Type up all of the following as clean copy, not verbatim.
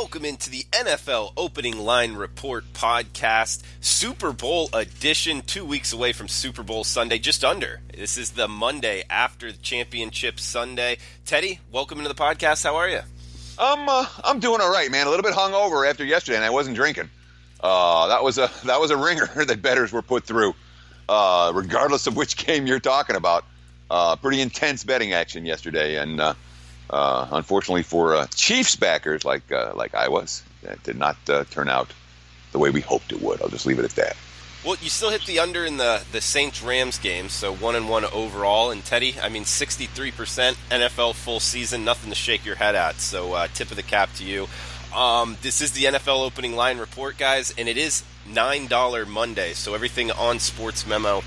welcome into the NFL Opening Line Report podcast, Super Bowl edition, 2 weeks away from Super Bowl Sunday, just under. This is the Monday after the championship Sunday. Teddy, welcome into the podcast. How are you? I'm doing all right, man. A little bit hungover after yesterday, and I wasn't drinking. That was a ringer that bettors were put through, regardless of which game you're talking about. Pretty intense betting action yesterday, and unfortunately for Chiefs backers like I was, that did not turn out the way we hoped it would. I'll just leave it at that. Well, you still hit the under in the Saints-Rams game, so 1-1 overall. And Teddy, I mean, 63% NFL full season, nothing to shake your head at. So tip of the cap to you. This is the NFL Opening Line Report, guys, and it is $9 Monday. So everything on Sportsmemo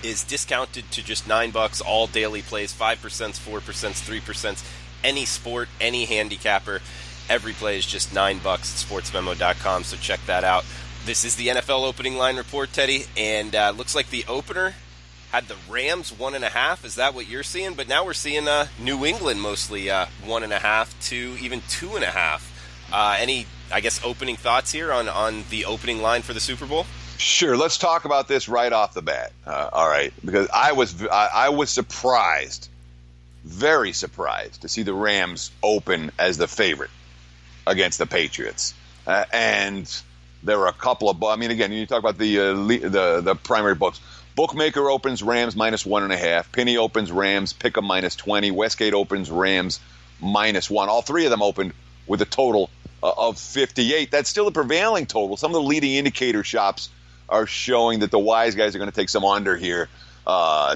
is discounted to just $9, all daily plays, 5%, 4%, 3%, any sport, any handicapper. Every play is just $9 at sportsmemo.com, so check that out. This is the NFL Opening Line Report, Teddy, and looks like the opener had the Rams 1.5. Is that what you're seeing? But now we're seeing New England mostly 1.5 to even 2.5. Any, I guess, opening thoughts here on the opening line for the Super Bowl? Sure. Let's talk about this right off the bat. All right, because I was surprised, very surprised, to see the Rams open as the favorite against the Patriots, and there were a couple of. I mean, again, you talk about the primary books. Bookmaker opens Rams -1.5. Penny opens Rams pick 'em -20. Westgate opens Rams -1. All three of them opened with a total of 58. That's still the prevailing total. Some of the leading indicator shops are showing that the wise guys are going to take some under here.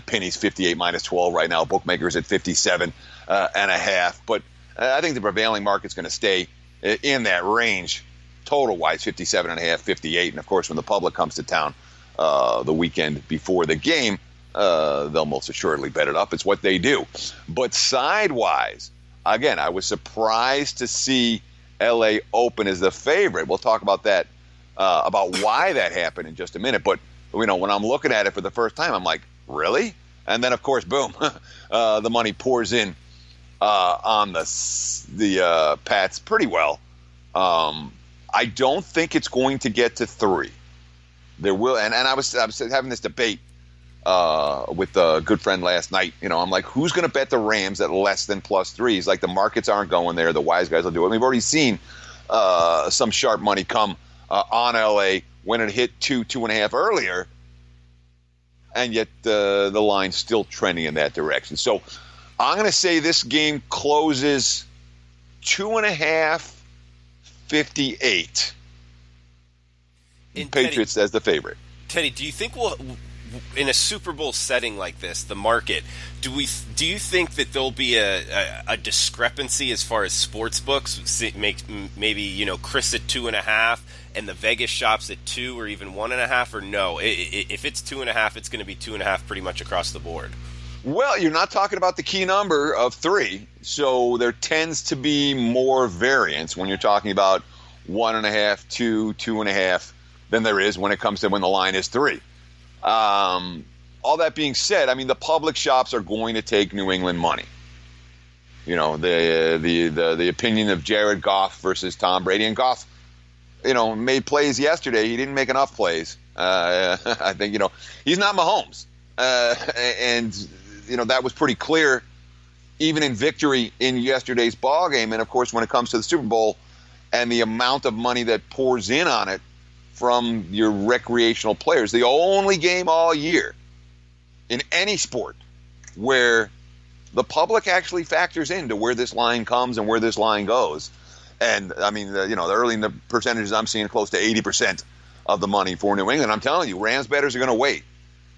Penny's 58 -12 right now. Bookmakers at 57.5. But I think the prevailing market's going to stay in that range. Total-wise, 57.5, 58. And, of course, when the public comes to town the weekend before the game, they'll most assuredly bet it up. It's what they do. But side-wise, again, I was surprised to see L.A. open as the favorite. We'll talk about that, about why that happened in just a minute. But, when I'm looking at it for the first time, I'm like, really? And then, of course, boom, the money pours in on the Pats pretty well. I don't think it's going to get to 3. There will, and I was having this debate with a good friend last night. I'm like, who's going to bet the Rams at less than +3? He's like, the markets aren't going there. The wise guys will do it. We've already seen some sharp money come on LA when it hit 2.5 earlier, and yet the line's still trending in that direction. So I'm going to say this game closes 2.5. 58. Patriots as the favorite. Teddy, do you think we'll, in a Super Bowl setting like this, the market, do you think that there'll be a discrepancy as far as sports books? Maybe Chris at 2.5 and the Vegas shops at 2 or even 1.5, or no? If it's 2.5, it's going to be 2.5 pretty much across the board. Well, you're not talking about the key number of 3, so there tends to be more variance when you're talking about 1.5, 2, 2.5 than there is when it comes to when the line is 3. All that being said, I mean, the public shops are going to take New England money. The opinion of Jared Goff versus Tom Brady, and Goff, made plays yesterday. He didn't make enough plays. I think he's not Mahomes, and that was pretty clear even in victory in yesterday's ball game. And, of course, when it comes to the Super Bowl and the amount of money that pours in on it from your recreational players, the only game all year in any sport where the public actually factors into where this line comes and where this line goes. And, I mean, the early in the percentages I'm seeing close to 80% of the money for New England. I'm telling you, Rams bettors are going to wait.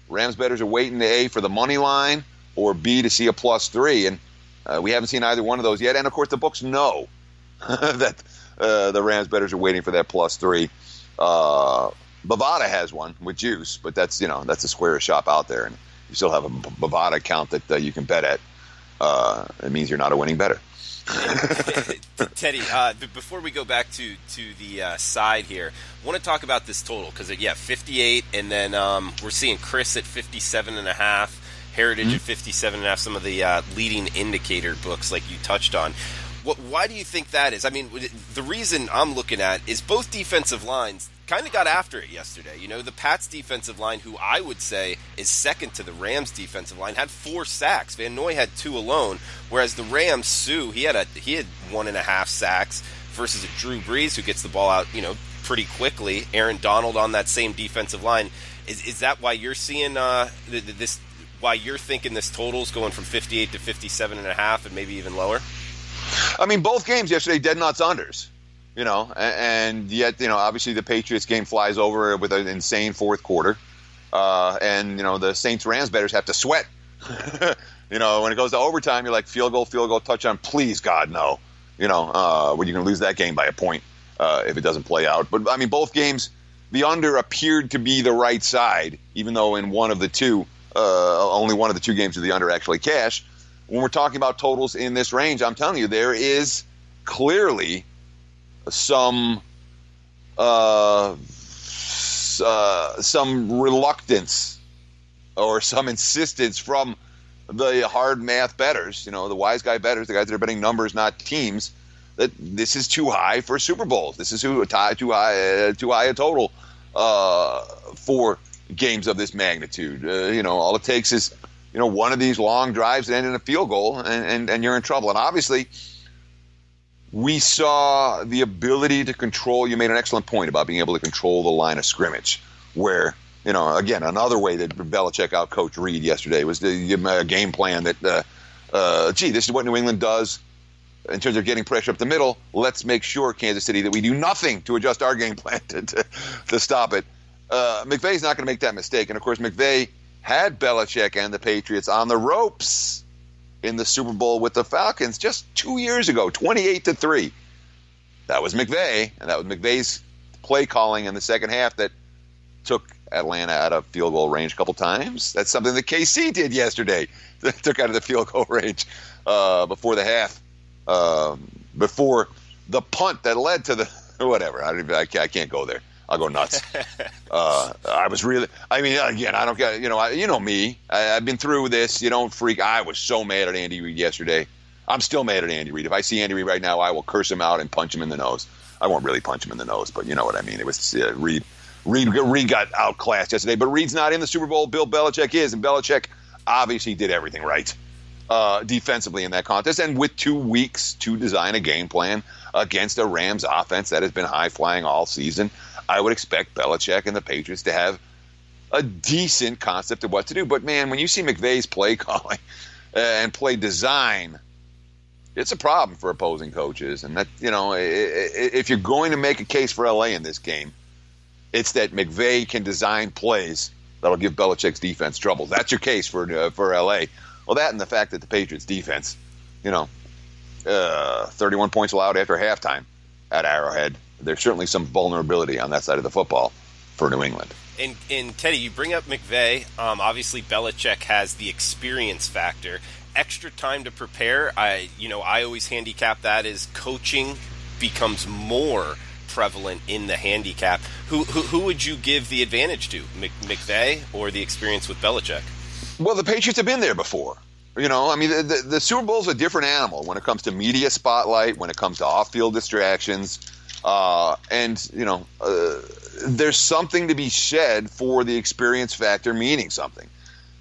Rams bettors are waiting to A, for the money line, or B, to see a +3, and we haven't seen either one of those yet. And of course, the books know that the Rams bettors are waiting for that +3. Bovada has one with juice, but that's the squarest shop out there, and you still have a Bovada account that you can bet at. It means you're not a winning bettor. Teddy, before we go back to the side here, I want to talk about this total because 58, and then we're seeing Chris at 57.5, Heritage at 57.5. Some of the leading indicator books, like you touched on. Why do you think that is? I mean, the reason I'm looking at is both defensive lines kind of got after it yesterday. You know, the Pats defensive line, who I would say is second to the Rams defensive line, had 4 sacks. Van Noy had 2 alone, whereas the Rams, Sue, he had 1.5 sacks versus a Drew Brees who gets the ball out, you know, pretty quickly. Aaron Donald on that same defensive line. Is that why you're seeing this? Why you're thinking this total's going from 58 to 57.5 and maybe even lower? I mean, both games yesterday, dead nuts unders. You know, and yet, you know, obviously the Patriots game flies over with an insane fourth quarter. And, you know, the Saints-Rams bettors have to sweat. You know, when it goes to overtime, you're like, field goal, touchdown, please, God, no. You know, when you're going to lose that game by a point if it doesn't play out. But, I mean, both games, the under appeared to be the right side, even though in one of the two, only one of the 2 games did the under actually cash. When we're talking about totals in this range, I'm telling you, there is clearly some reluctance or some insistence from the hard math bettors, you know, the wise guy bettors, the guys that are betting numbers, not teams, that this is too high for Super Bowls. This is too high a total for games of this magnitude. You know, all it takes is, you know, one of these long drives that end in a field goal, and you're in trouble. And obviously, we saw the ability to control. You made an excellent point about being able to control the line of scrimmage, where, you know, again, another way that Belichick out-coached Reed yesterday was to give him a game plan that, this is what New England does in terms of getting pressure up the middle. Let's make sure, Kansas City, that we do nothing to adjust our game plan to stop it. McVay's not going to make that mistake. And, of course, McVay had Belichick and the Patriots on the ropes in the Super Bowl with the Falcons just 2 years ago, 28-3. That was McVay, and that was McVay's play calling in the second half that took Atlanta out of field goal range a couple times. That's something that KC did yesterday. That took out of the field goal range before the half, before the punt that led to the whatever. I can't go there. I'll go nuts. I was really, I mean, again, I don't get, you know me. I've been through this. You don't freak. I was so mad at Andy Reid yesterday. I'm still mad at Andy Reid. If I see Andy Reid right now, I will curse him out and punch him in the nose. I won't really punch him in the nose, but you know what I mean. It was Reid. Reid got outclassed yesterday, but Reid's not in the Super Bowl. Bill Belichick is, and Belichick obviously did everything right defensively in that contest, and with 2 weeks to design a game plan against a Rams offense that has been high-flying all season, I would expect Belichick and the Patriots to have a decent concept of what to do. But, man, when you see McVay's play calling and play design, it's a problem for opposing coaches. And that, you know, if you're going to make a case for L.A. in this game, it's that McVay can design plays that'll give Belichick's defense trouble. That's your case for L.A. Well, that and the fact that the Patriots defense, you know, 31 points allowed after halftime at Arrowhead. There's certainly some vulnerability on that side of the football for New England. And Teddy, you bring up McVay. Obviously, Belichick has the experience factor. Extra time to prepare. I always handicap that as coaching becomes more prevalent in the handicap. Who would you give the advantage to, McVay or the experience with Belichick? Well, the Patriots have been there before. You know, I mean, the Super Bowl is a different animal when it comes to media spotlight, when it comes to off-field distractions. And, you know, there's something to be said for the experience factor meaning something.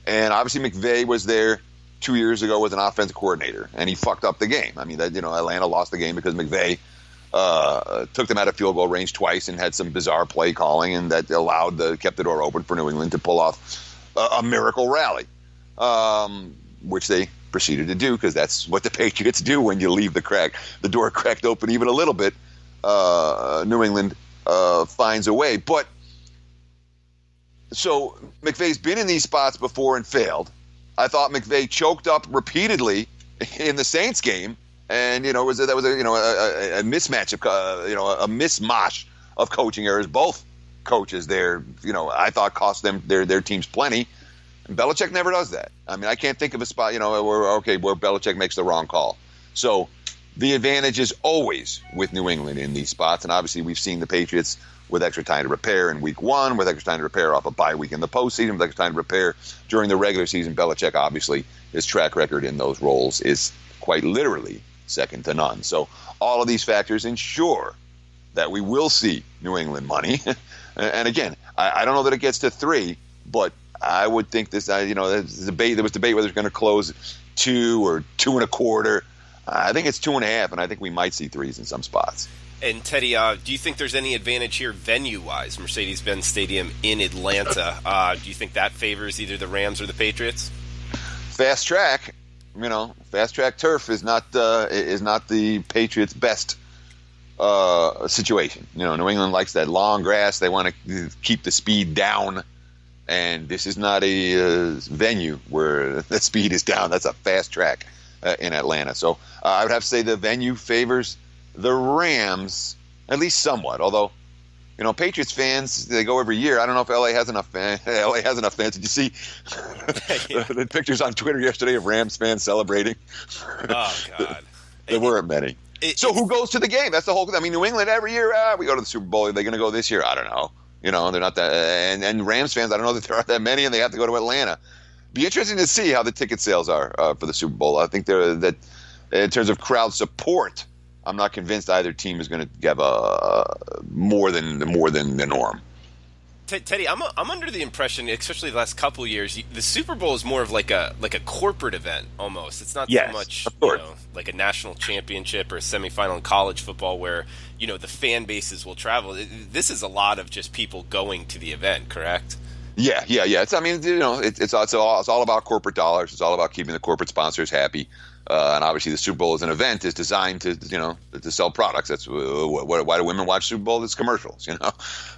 And obviously McVay was there 2 years ago with an offensive coordinator, and he fucked up the game. I mean, Atlanta lost the game because McVay took them out of field goal range twice and had some bizarre play calling, and that kept the door open for New England to pull off a miracle rally, which they proceeded to do because that's what the Patriots do when you leave the door cracked open even a little bit. New England finds a way. But so McVay's been in these spots before and failed. I thought McVay choked up repeatedly in the Saints game, and that was a mismatch of a mismatch of coaching errors. Both coaches there, I thought cost them their teams plenty. And Belichick never does that. I mean, I can't think of a spot where Belichick makes the wrong call. So the advantage is always with New England in these spots, and obviously we've seen the Patriots with extra time to prepare in Week 1, with extra time to prepare off a bye week in the postseason, with extra time to prepare during the regular season. Belichick, obviously, his track record in those roles is quite literally second to none. So all of these factors ensure that we will see New England money. And again, I don't know that it gets to 3, but I would think there was debate whether it's going to close 2 or 2.25. I think it's 2.5, and I think we might see 3s in some spots. And Teddy, do you think there's any advantage here venue-wise, Mercedes-Benz Stadium in Atlanta? Do you think that favors either the Rams or the Patriots? Fast track turf is not the Patriots' best situation. New England likes that long grass. They want to keep the speed down, and this is not a venue where the speed is down. That's a fast track in Atlanta. So I would have to say the venue favors the Rams, at least somewhat. Although, Patriots fans, they go every year. I don't know if LA has enough fans. LA has enough fans. Did you see the pictures on Twitter yesterday of Rams fans celebrating? Oh, God. There weren't many. So who goes to the game? That's the whole. I mean, New England every year. We go to the Super Bowl. Are they going to go this year? I don't know. They're not that. And Rams fans, I don't know that there aren't that many, and they have to go to Atlanta. Be interesting to see how the ticket sales are for the Super Bowl. I think that in terms of crowd support, I'm not convinced either team is going to have more than the norm. Teddy, I'm under the impression, especially the last couple of years, the Super Bowl is more of like a corporate event almost. It's not so much like a national championship or a semifinal in college football where the fan bases will travel. This is a lot of just people going to the event, correct? Yeah. It's all about corporate dollars. It's all about keeping the corporate sponsors happy. And obviously, the Super Bowl as an event is designed to sell products. That's why do women watch Super Bowl? It's commercials.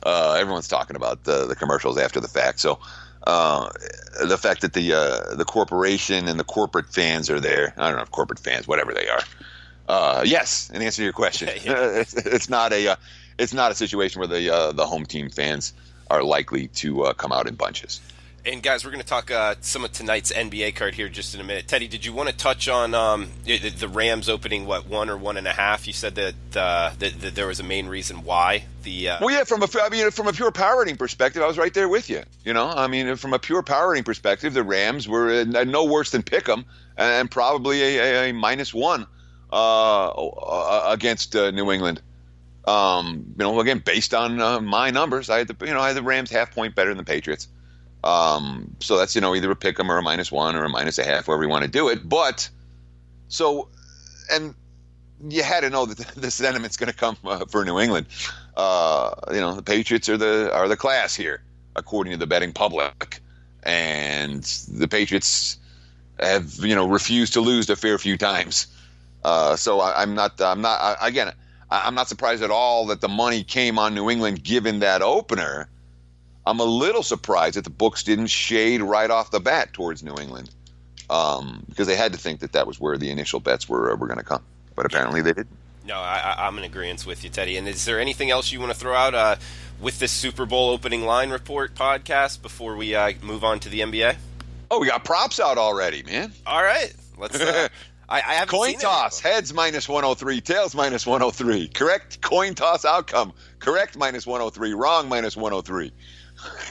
Everyone's talking about the commercials after the fact. So the fact that the corporation and the corporate fans are there, I don't know if corporate fans, whatever they are. Yes, in answer to your question, it's not a situation where the home team fans are likely to come out in bunches. And guys, we're going to talk some of tonight's NBA card here just in a minute. Teddy, did you want to touch on the Rams opening 1 or 1.5? You said that there was a main reason why Well, yeah, from a pure power rating perspective, I was right there with you. From a pure power rating perspective, the Rams were no worse than Pick'em and probably a -1 against New England. Again, based on my numbers, I had the Rams half point better than the Patriots. So that's either a pick 'em or a -1 or a -0.5, however you want to do it. But and you had to know that the sentiment's going to come for New England. The Patriots are the class here, according to the betting public, and the Patriots have refused to lose a fair few times. So I'm not surprised at all that the money came on New England given that opener. I'm a little surprised that the books didn't shade right off the bat towards New England, because they had to think that was where the initial bets were going to come. But apparently they didn't. No, I'm in agreement with you, Teddy. And is there anything else you want to throw out with this Super Bowl opening line report podcast before we move on to the NBA? Oh, we got props out already, man. All right. Let's I haven't coin seen toss, heads -103, tails -103. Correct coin toss outcome. Correct -103, wrong -103.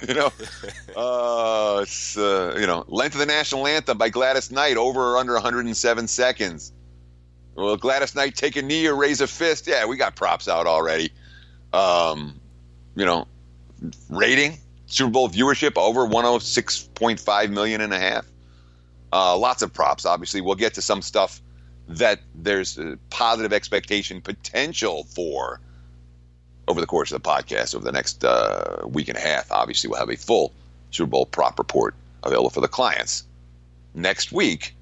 It's length of the national anthem by Gladys Knight over or under 107 seconds. Will Gladys Knight take a knee or raise a fist? Yeah, we got props out already. Rating, Super Bowl viewership over 106.5 million and a half. Lots of props. Obviously, we'll get to some stuff that there's a positive expectation potential for over the course of the podcast over the next week and a half. Obviously, we'll have a full Super Bowl prop report available for the clients next week.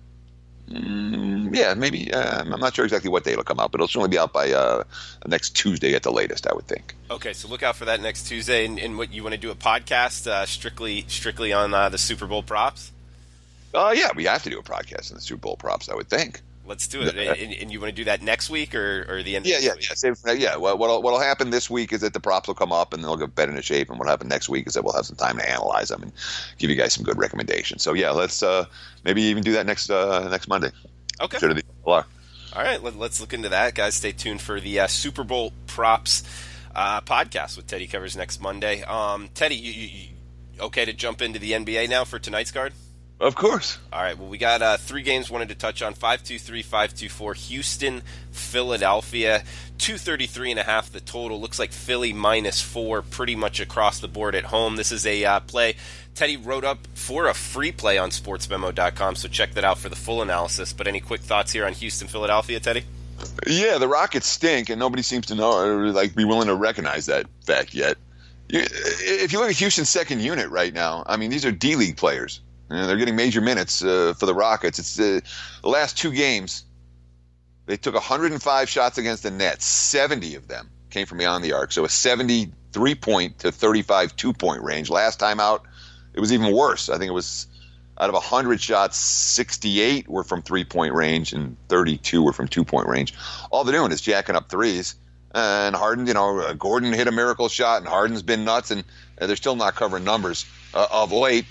Maybe. I'm not sure exactly what day it'll come out, but it'll certainly be out by next Tuesday at the latest, I would think. Okay, so look out for that next Tuesday. And what you want to do a podcast strictly on the Super Bowl props? Yeah, we have to do a podcast on the Super Bowl props, I would think. Let's do it. And you want to do that next week or the end of this week? Yeah. What'll happen this week is that the props will come up and they'll get better into shape. And what'll happen next week is that we'll have some time to analyze them and give you guys some good recommendations. So, yeah, let's maybe even do that next Monday. Okay. Sure. All right. Let's look into that. Guys, stay tuned for the Super Bowl props podcast with Teddy Covers next Monday. Teddy, you okay to jump into the NBA now for tonight's card? Of course. All right, well, we got 3 games wanted to touch on. 5-2-3, 5-2-4. Houston, Philadelphia. 233.5 the total. Looks like Philly -4 pretty much across the board at home. This is a play Teddy wrote up for a free play on sportsmemo.com, so check that out for the full analysis. But any quick thoughts here on Houston, Philadelphia, Teddy? Yeah, the Rockets stink, and nobody seems to know or be willing to recognize that fact yet. If you look at Houston's second unit right now, I mean, these are D-League players. They're getting major minutes for the Rockets. It's the last 2 games. They took 105 shots against the net. 70 of them came from beyond the arc. So a 73-point to 35 two-point range. Last time out, it was even worse. I think it was out of 100 shots, 68 were from three-point range and 32 were from two-point range. All they're doing is jacking up threes. And Harden, Gordon hit a miracle shot, and Harden's been nuts, and they're still not covering numbers of late.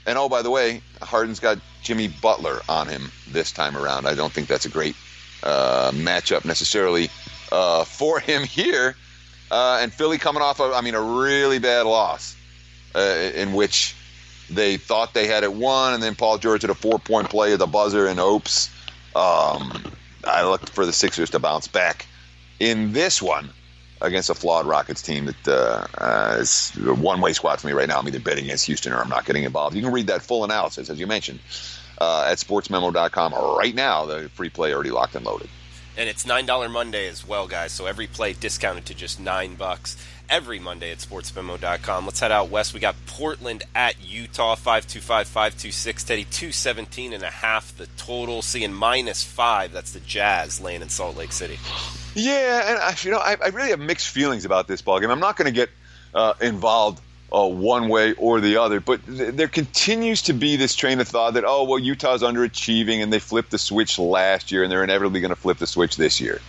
And, oh, by the way, Harden's got Jimmy Butler on him this time around. I don't think that's a great matchup necessarily for him here. And Philly coming off, a really bad loss in which they thought they had it won, and then Paul George had a 4-point play at the buzzer, and oops. I looked for the Sixers to bounce back in this one against a flawed Rockets team that is a one-way squad for me right now. I'm either betting against Houston or I'm not getting involved. You can read that full analysis, as you mentioned, at sportsmemo.com right now. The free play already locked and loaded. And it's $9 Monday as well, guys, so every play discounted to just $9 every Monday at sportsmemo.com. Let's head out west. We got Portland at Utah, 525, 526. Teddy, 217.5 the total, seeing -5. That's the Jazz laying in Salt Lake City. Yeah, and I really have mixed feelings about this ballgame. I'm not going to get involved one way or the other, but there continues to be this train of thought that, Utah's underachieving and they flipped the switch last year and they're inevitably going to flip the switch this year.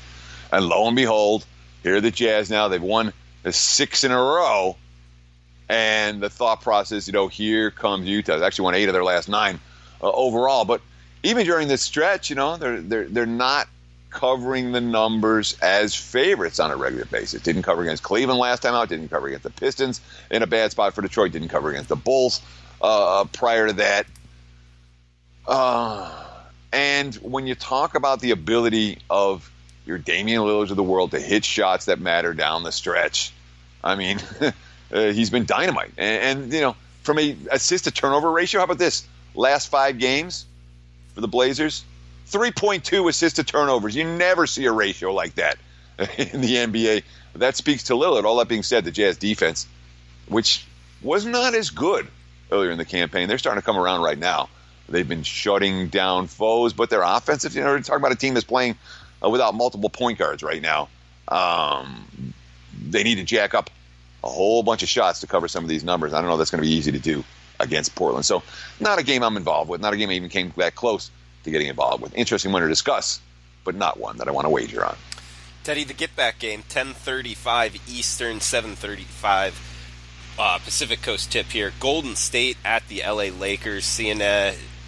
And lo and behold, here are the Jazz now. They've won 6 in a row, and the thought process, here comes Utah. They actually won 8 of their last 9 overall. But even during this stretch, they're not covering the numbers as favorites on a regular basis. Didn't cover against Cleveland last time out. Didn't cover against the Pistons in a bad spot for Detroit. Didn't cover against the Bulls prior to that. And when you talk about the ability of your Damian Lillards of the world to hit shots that matter down the stretch, he's been dynamite. And from a assist-to-turnover ratio, how about this? Last 5 games for the Blazers, 3.2 assist to turnovers. You never see a ratio like that in the NBA. That speaks to Lillard. All that being said, the Jazz defense, which was not as good earlier in the campaign, they're starting to come around right now. They've been shutting down foes, but their offensive, we're talking about a team that's playing without multiple point guards right now. They need to jack up a whole bunch of shots to cover some of these numbers. I don't know if that's going to be easy to do against Portland. So not a game I'm involved with, not a game I even came that close to getting involved with. Interesting one to discuss, but not one that I want to wager on. Teddy, the get-back game, 10:35 Eastern, 7:35 Pacific Coast tip here. Golden State at the LA Lakers, seeing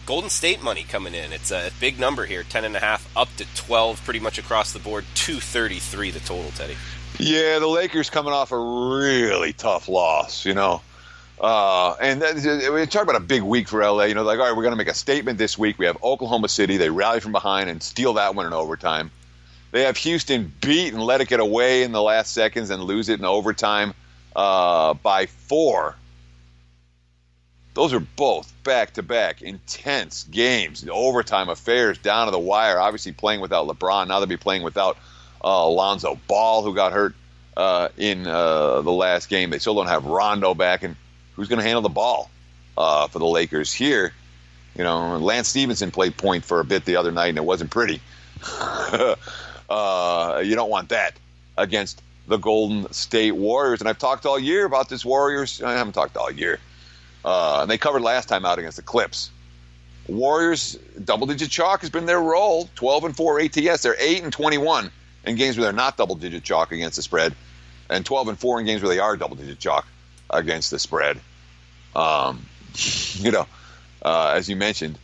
Golden State money coming in. It's a big number here, 10.5 up to 12, pretty much across the board. 233 the total, Teddy. Yeah, the Lakers coming off a really tough loss, and we talk about a big week for LA. All right, we're going to make a statement this week. We have Oklahoma City. They rally from behind and steal that one in overtime. They have Houston beat and let it get away in the last seconds and lose it in overtime by 4. Those are both back-to-back intense games, the overtime affairs down to the wire. Obviously playing without LeBron. Now they'll be playing without Lonzo Ball, who got hurt in the last game. They still don't have Rondo back, and who's going to handle the ball for the Lakers here? Lance Stevenson played point for a bit the other night, and it wasn't pretty. You don't want that against the Golden State Warriors. And I've talked all year about this Warriors. I haven't talked all year. And they covered last time out against the Clips. Warriors, double-digit chalk has been their role. 12-4 ATS. They're 8-21 in games where they're not double-digit chalk against the spread, and 12-4 in games where they are double-digit chalk against the spread. As you mentioned,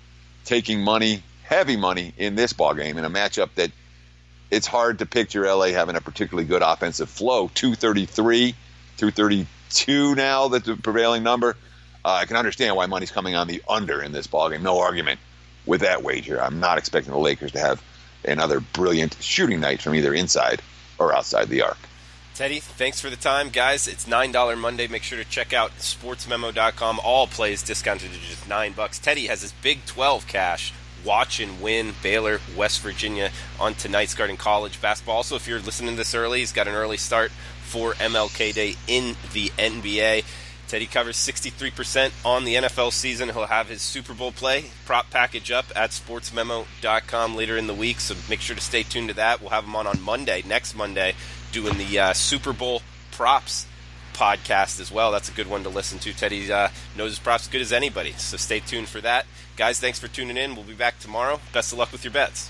taking money, heavy money in this ballgame in a matchup that it's hard to picture LA having a particularly good offensive flow. 233, 232 now, that's the prevailing number. I can understand why money's coming on the under in this ballgame. No argument with that wager. I'm not expecting the Lakers to have another brilliant shooting night from either inside or outside the arc. Teddy, thanks for the time. Guys, it's $9 Monday. Make sure to check out sportsmemo.com. All plays discounted to just $9. Teddy has his Big 12 cash. Watch and win Baylor, West Virginia on tonight's Garden College basketball. Also, if you're listening to this early, he's got an early start for MLK Day in the NBA. Teddy covers 63% on the NFL season. He'll have his Super Bowl play prop package up at sportsmemo.com later in the week, so make sure to stay tuned to that. We'll have him on Monday, next Monday, doing the Super Bowl props podcast as well. That's a good one to listen to. Teddy knows his props as good as anybody, so stay tuned for that. Guys, thanks for tuning in. We'll be back tomorrow. Best of luck with your bets.